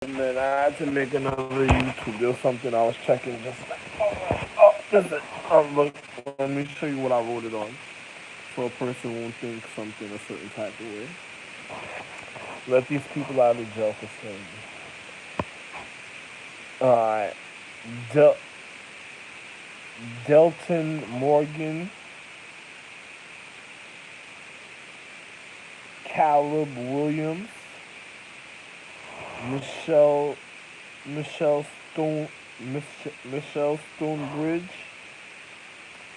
man, I had to make another YouTube. There was something I was checking just like, listen. Look, let me show you what I wrote it on. So a person won't think something a certain type of way. Let these people out of jail for saying. Alright. Del- Delton Morgan, Caleb Williams, Michelle Michelle Stone Michelle Stonebridge,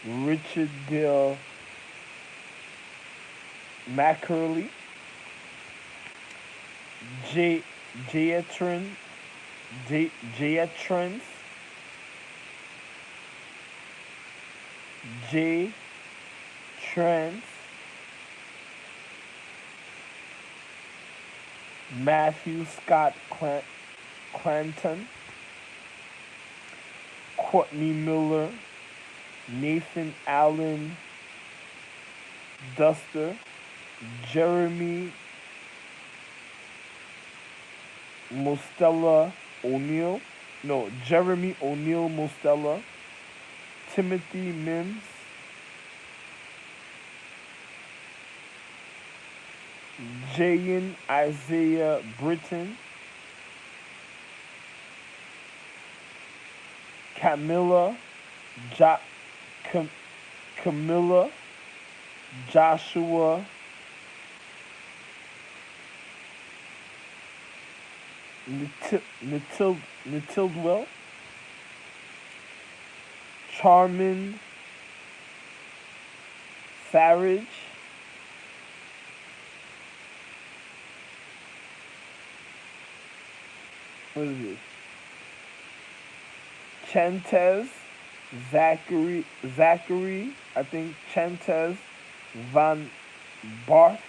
Richard Dale McCurley, J Jatron Jatrans, J Trans, Matthew Scott Clanton, Courtney Miller, Nathan Allen Duster, Jeremy Mostella O'Neill, no, Jeremy O'Neill Mostella, Timothy Mims, Jayan Isaiah Britton, Camilla, jo- Cam- Camilla, Joshua, Natildwell, Charmin Farage, what is this? Chantez, Zachary, I think Chantez Van Barth,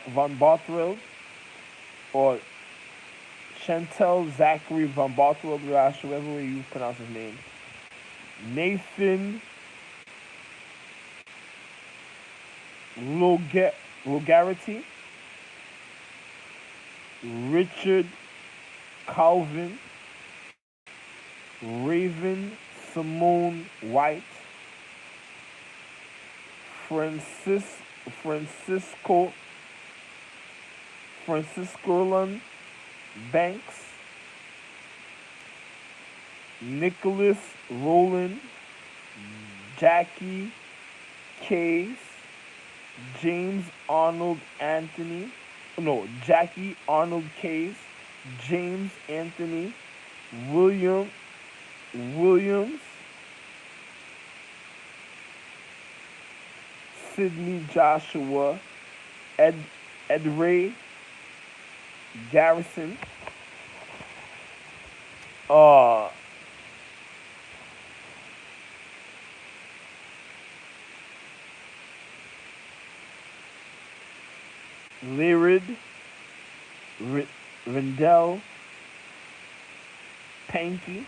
Van Bartheld, or Chantel Zachary Van Bartheld, whatever way you pronounce his name. Nathan Logarity, Richard Calvin, Raven Simone White, Francis Francisco Franciscolan Banks, Nicholas Rowland, Jackie Case, James Arnold Anthony, no, Jackie Arnold Case, James Anthony, William Williams, Sidney Joshua, Ed Ray Garrison, uh, Lyrid, Rendell, Panky,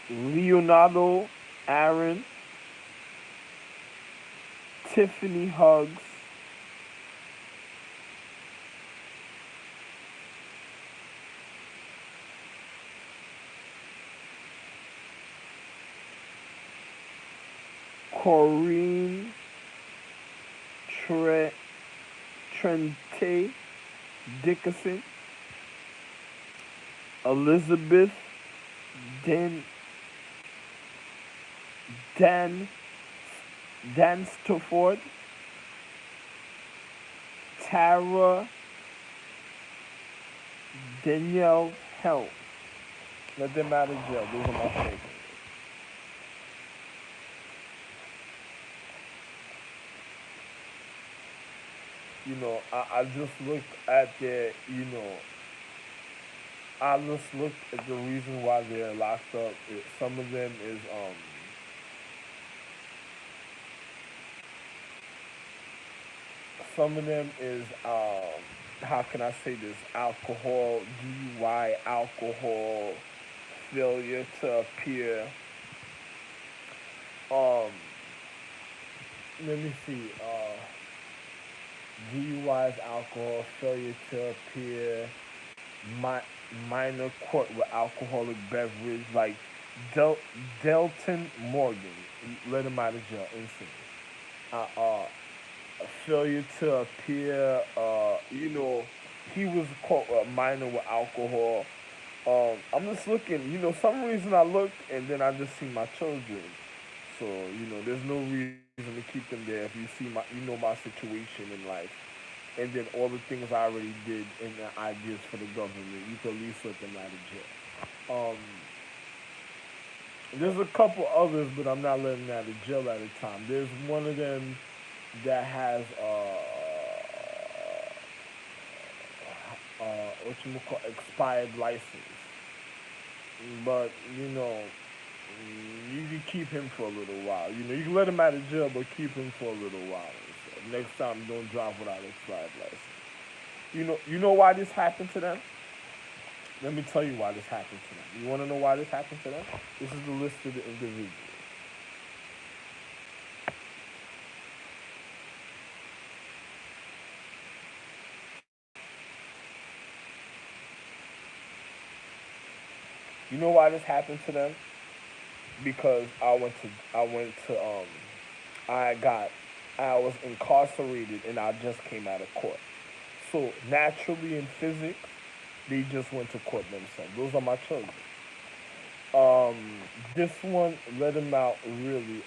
Leonardo Aaron, Tiffany Huggs, Corinne Tre- Trente Dickerson, Elizabeth Dan Dan Dan Stafford, Tara Danielle Hell. Let them out of jail. Those are my favorites. I just looked at I just looked at the reason why they're locked up. Some of them is some of them is how can I say this? Alcohol, DUI, alcohol, failure to appear. Um, Let me see. DUIs, alcohol, failure to appear, my minor caught with alcoholic beverage, like Del- Delton Morgan, let him out of jail instantly. Uh, failure to appear. He was caught minor with alcohol. I'm just looking. Some reason I looked and then I just see my children. So there's no reason to keep them there if you see my situation in life, and then all the things I already did and the ideas for the government. You could at least let them out of jail. There's a couple others, but I'm not letting them out of jail at a time. There's one of them that has what you call expired license. But you can keep him for a little while. You can let him out of jail, but keep him for a little while. So next time, don't drive without expired license. You know why this happened to them? Let me tell you why this happened to them. You want to know why this happened to them? This is the list of the individuals. You know why this happened to them? Because I got I was incarcerated and I just came out of court. So naturally in physics, they just went to court themselves. Those are my children. Um, this one let him out really.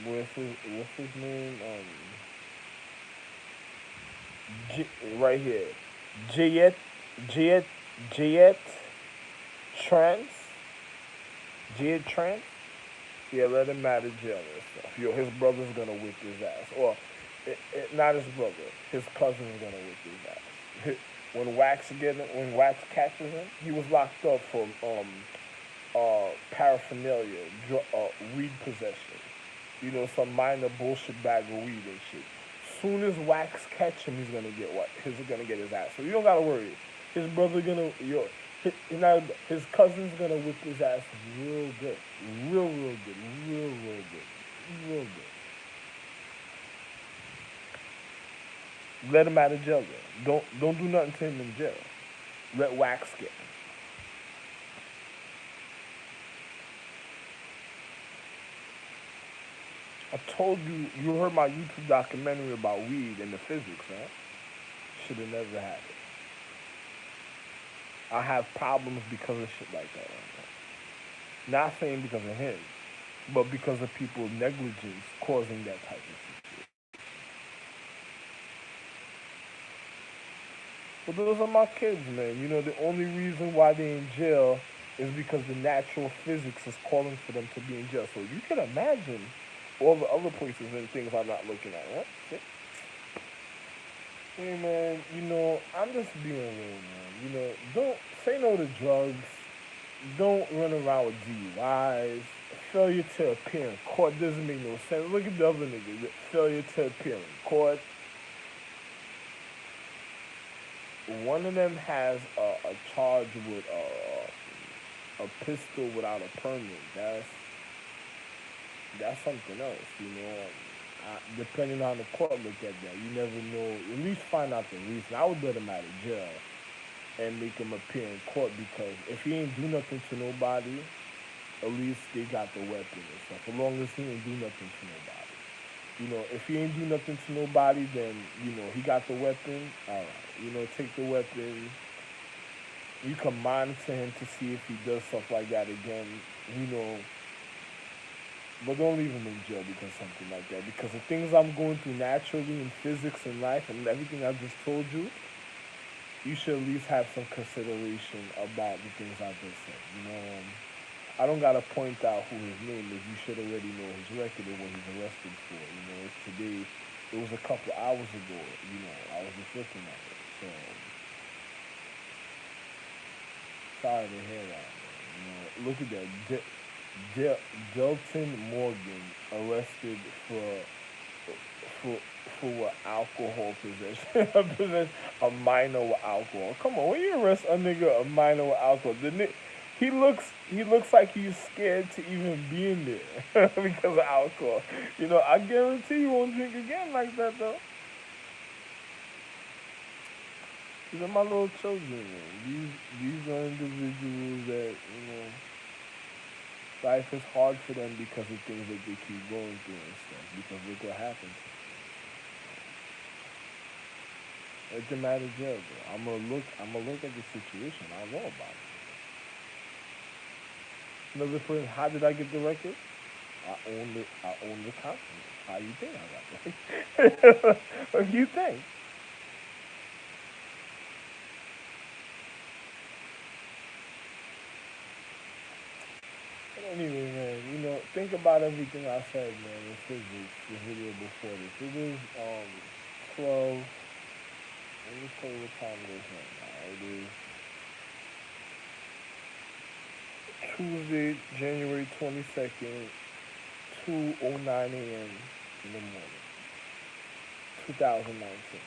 What's his name? J, right here, Jayet Jayet Jayet Trans Jayet Trans. Yeah, let him out of jail and stuff. His brother's gonna whip his ass, or not his brother, his cousin's gonna whip his ass. When Wax catches him, he was locked up for paraphernalia, weed possession. Some minor bullshit bag of weed and shit. Soon as Wax catch him, he's gonna get what? He's gonna get his ass. So you don't gotta worry. His brother gonna his cousin's gonna whip his ass real good, real good, real good, real good. Let him out of jail. Then. Don't do nothing to him in jail. Let Wax get him. I told you, you heard my YouTube documentary about weed and the physics, huh? Should have never had it. I have problems because of shit like that right now. Not saying because of him, but because of people's negligence causing that type of shit. But those are my kids, man. The only reason why they're in jail is because the natural physics is calling for them to be in jail. So you can imagine all the other places and things I'm not looking at, right? See? Hey man, I'm just being real, man. Don't say no to drugs. Don't run around with DUIs. Failure to appear in court doesn't make no sense. Look at the other niggas. Failure to appear in court. One of them has a charge with a pistol without a permit. That's something else. Depending on the court look at that, you never know. At least find out the reason. I would let him out of jail and make him appear in court because if he ain't do nothing to nobody, at least they got the weapon and stuff. As long as he ain't do nothing to nobody. If he ain't do nothing to nobody, then he got the weapon. All right, take the weapon. You can monitor him to see if he does stuff like that again. You know, but don't leave him in jail because something like that. Because the things I'm going through naturally in physics and life and everything I just told you, you should at least have some consideration about the things I just said. I don't gotta point out who his name is. You should already know his record and what he's arrested for. It's today. It was a couple hours ago. I was just looking at it. So sorry to hear that. Look at that. Delton Morgan arrested for for alcohol possession, a minor with alcohol. Come on, when you arrest a nigga a minor with alcohol, he looks like he's scared to even be in there because of alcohol. I guarantee you won't drink again like that though. These are my little children, man. These are individuals that, life is hard for them because of things that they keep going through and stuff. Because look what happens. It doesn't matter, jail, bro. I'm gonna look at the situation. I know about it. Another person, how did I get the record? I own the company. How you think I got the record? What do you think? But anyway, man, think about everything I said, man, in physics, the video before this. It is 12. Let me tell you what time it is right now. It is Tuesday, January 22nd, 2:09 a.m. in the morning, 2019.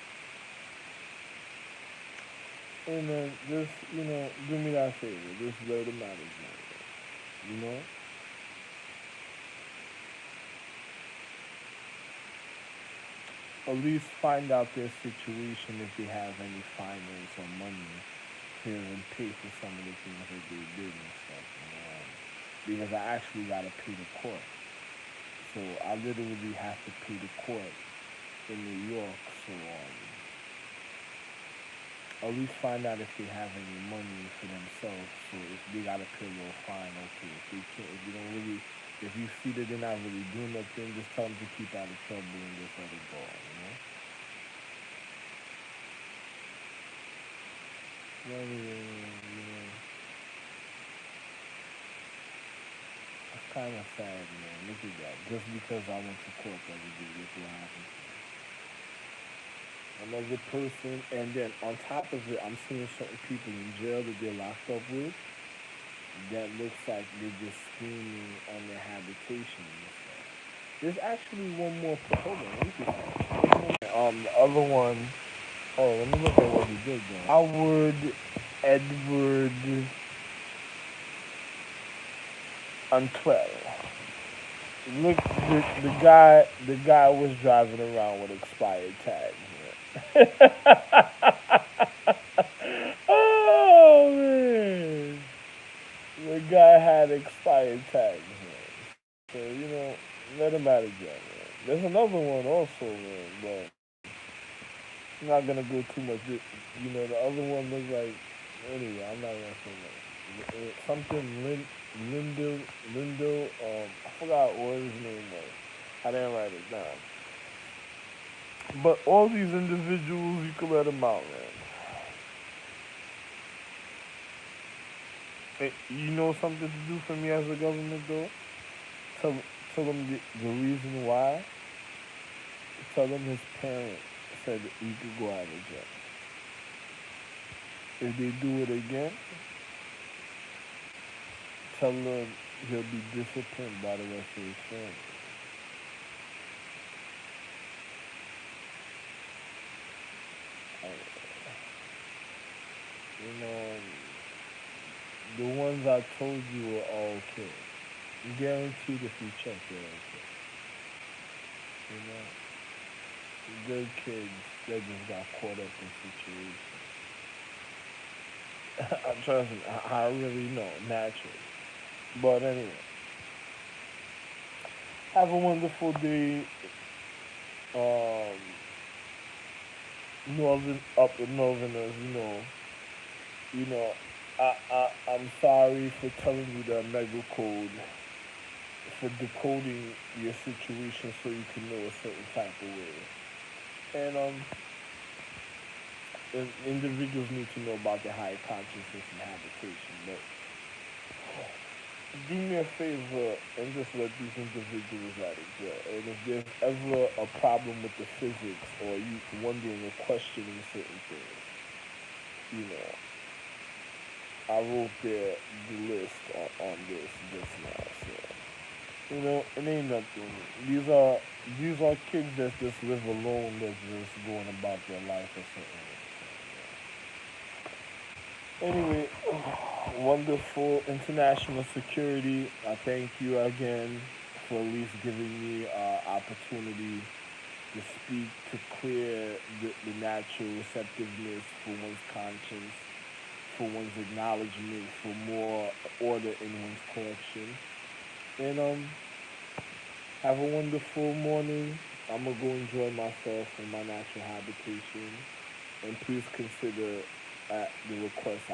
And then just, do me that favor. Just let the matters know. You know? At least find out their situation if they have any finance or money to even pay for some of the things that they did and stuff. Because I actually got to pay the court. So I literally have to pay the court in New York. So at least find out if they have any money for themselves. So if they got to pay a little fine, okay. If they can't, if they don't really, if you see that they're not really doing nothing, just tell them to keep out of trouble and just let it go. Well, it's kind of sad, man. Look at that. Just because I went to court the other day, look what happened. Another person, and then on top of it, I'm seeing certain people in jail that they're locked up with that looks like they're just scheming on their habitation and stuff. There's actually one more. Hold on, let me see something. The other one. Oh, let me look at what he did though. Howard Edward Antwell. Look, the guy was driving around with expired tags. Oh man, the guy had expired tags. Man. So let him out of jail. Man. There's another one also, man, but I'm not gonna go too much. The other one looks like. Anyway, I'm not gonna say that. Something Lindo. I forgot what his name was. I didn't write it down. But all these individuals, you can let them out, man. Hey, you know something to do for me as a government, though? Tell, tell them the reason why. Tell them his parents said that he could go out of jail. If they do it again, tell them he'll be disciplined by the rest of his family. Uh, you know, the ones I told you were all okay. Guaranteed if you check, they're okay. You know, good kids that just got caught up in situations. Trust me, I really know, naturally. But anyway, have a wonderful day. Um, northern, up in Northerners, you know, I'm sorry for telling you the mega code, for decoding your situation so you can know a certain type of way. And individuals need to know about their higher consciousness and habitation. But do me a favor and just let these individuals out of jail. And if there's ever a problem with the physics or you wondering or questioning certain things, you know, I wrote the list on this just now. So it ain't nothing. These are kids that just live alone, that's just going about their life or something. Anyway, wonderful international security. I thank you again for at least giving me opportunity to speak, to clear the natural receptiveness for one's conscience, for one's acknowledgement, for more order in one's collection. And have a wonderful morning. I'm gonna go enjoy myself in my natural habitation. And please consider the request